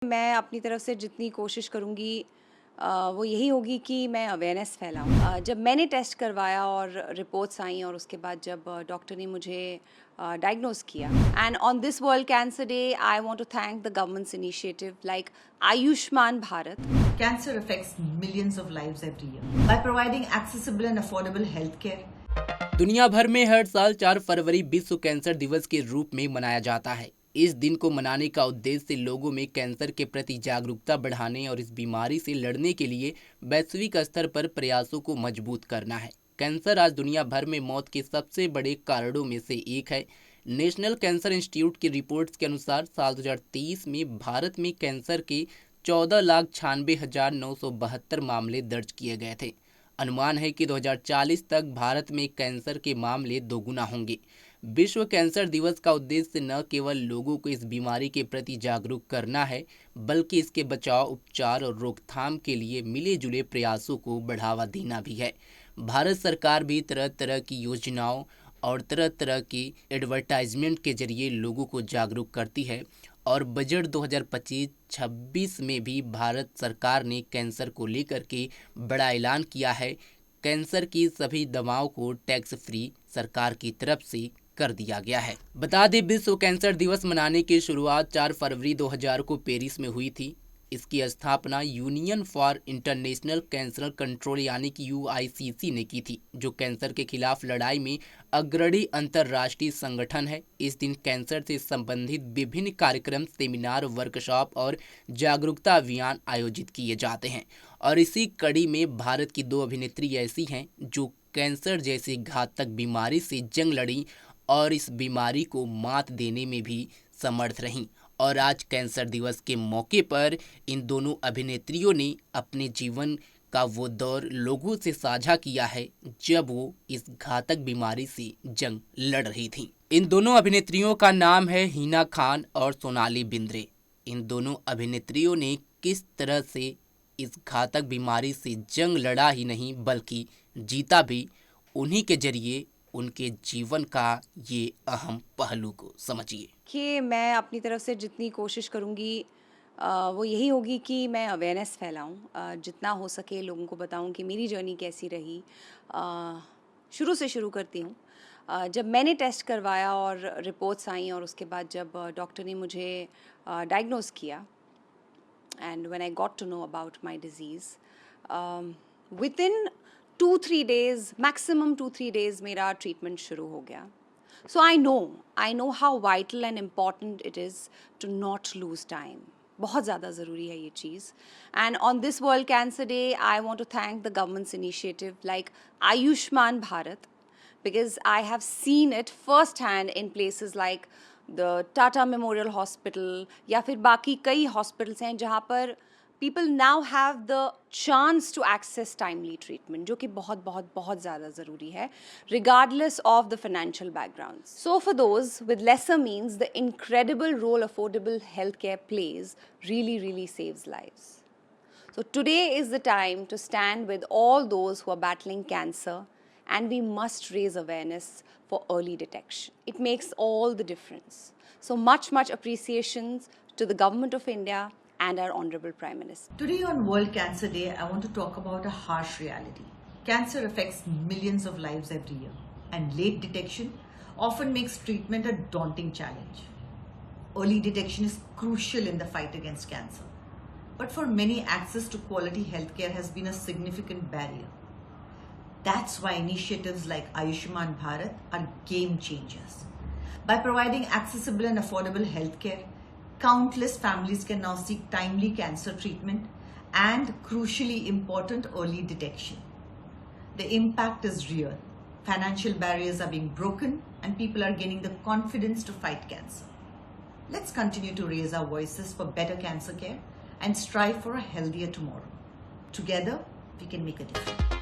मैं अपनी तरफ से जितनी कोशिश करूँगी वो यही होगी कि मैं अवेयरनेस फैलाऊँ। जब मैंने टेस्ट करवाया और रिपोर्ट्स आई और उसके बाद जब डॉक्टर ने मुझे डायग्नोज किया, and on this World Cancer Day I want to thank the government's initiative like Ayushman Bharat. Cancer affects millions of lives every year by providing accessible and affordable healthcare. दुनिया भर में हर साल 4 फरवरी विश्व कैंसर दिवस के रूप में मनाया जाता है। इस दिन को मनाने का उद्देश्य लोगों में कैंसर के प्रति जागरूकता बढ़ाने और इस बीमारी से लड़ने के लिए वैश्विक स्तर पर प्रयासों को मजबूत करना है। कैंसर आज दुनिया भर में मौत के सबसे बड़े कारणों में से एक है। नेशनल कैंसर इंस्टीट्यूट की रिपोर्ट्स के अनुसार साल 2023 में भारत में कैंसर के 14,96,972 मामले दर्ज किए गए थे। अनुमान है कि 2040 तक भारत में कैंसर के मामले दोगुना होंगे। विश्व कैंसर दिवस का उद्देश्य न केवल लोगों को इस बीमारी के प्रति जागरूक करना है, बल्कि इसके बचाव, उपचार और रोकथाम के लिए मिले जुले प्रयासों को बढ़ावा देना भी है। भारत सरकार भी तरह तरह की योजनाओं और तरह तरह की एडवर्टाइजमेंट के जरिए लोगों को जागरूक करती है और बजट 2025-26 में भी भारत सरकार ने कैंसर को लेकर के बड़ा ऐलान किया है। कैंसर की सभी दवाओं को टैक्स फ्री सरकार की तरफ से कर दिया गया है। बता दें, विश्व कैंसर दिवस मनाने की शुरुआत 4 फरवरी 2000 को पेरिस में हुई थी। इसकी स्थापना union for international cancer control यानी कि UICC ने की थी, जो कैंसर के खिलाफ लड़ाई में अग्रणी अंतर्राष्ट्रीय संगठन है। इस दिन कैंसर से संबंधित विभिन्न कार्यक्रम, सेमिनार, वर्कशॉप और जागरूकता अभियान आयोजित किए जाते हैं। और इसी कड़ी में भारत की 2 अभिनेत्री ऐसी हैं जो कैंसर जैसी घातक बीमारी से जंग लड़ी और इस बीमारी को मात देने में भी समर्थ रहीं। और आज कैंसर दिवस के मौके पर इन दोनों अभिनेत्रियों ने अपने जीवन का वो दौर लोगों से साझा किया है जब वो इस घातक बीमारी से जंग लड़ रही थीं। इन दोनों अभिनेत्रियों का नाम है हिना खान और सोनाली बिंद्रे। इन दोनों अभिनेत्रियों ने किस तरह से इस घातक बीमारी से जंग लड़ा ही नहीं बल्कि जीता भी, उन्हीं के जरिए उनके जीवन का ये अहम पहलू को समझिए। कि मैं अपनी तरफ से जितनी कोशिश करूँगी वो यही होगी कि मैं अवेयरनेस फैलाऊँ, जितना हो सके लोगों को बताऊँ कि मेरी जर्नी कैसी रही। शुरू से शुरू करती हूँ। जब मैंने टेस्ट करवाया और रिपोर्ट्स आई और उसके बाद जब डॉक्टर ने मुझे डायग्नोज किया, and when I got to know about my disease, within 2-3 days, maximum 2-3 days मेरा ट्रीटमेंट शुरू हो गया। So I know how vital and important it is to not lose time. बहुत ज़्यादा ज़रूरी है ये चीज़। And on this World Cancer Day, I want to thank the government's initiative like Ayushman Bharat, because I have seen it firsthand in places like the Tata Memorial Hospital या फिर बाकी कई hospitals हैं जहाँ पर people now have the chance to access timely treatment, जो कि बहुत बहुत बहुत ज़्यादा ज़रूरी है regardless of the financial backgrounds. So for those with lesser means, the incredible role affordable healthcare plays really saves lives. So today is the time to stand with all those who are battling cancer, and we must raise awareness for early detection. It makes all the difference. So much appreciations to the Government of India and our Honorable Prime Minister. Today on World Cancer Day, I want to talk about a harsh reality. Cancer affects millions of lives every year, and late detection often makes treatment a daunting challenge. Early detection is crucial in the fight against cancer, but for many, access to quality healthcare has been a significant barrier. That's why initiatives like Ayushman Bharat are game changers. By providing accessible and affordable healthcare, countless families can now seek timely cancer treatment and, crucially important, early detection. The impact is real. Financial barriers are being broken and people are gaining the confidence to fight cancer. Let's continue to raise our voices for better cancer care and strive for a healthier tomorrow. Together, we can make a difference.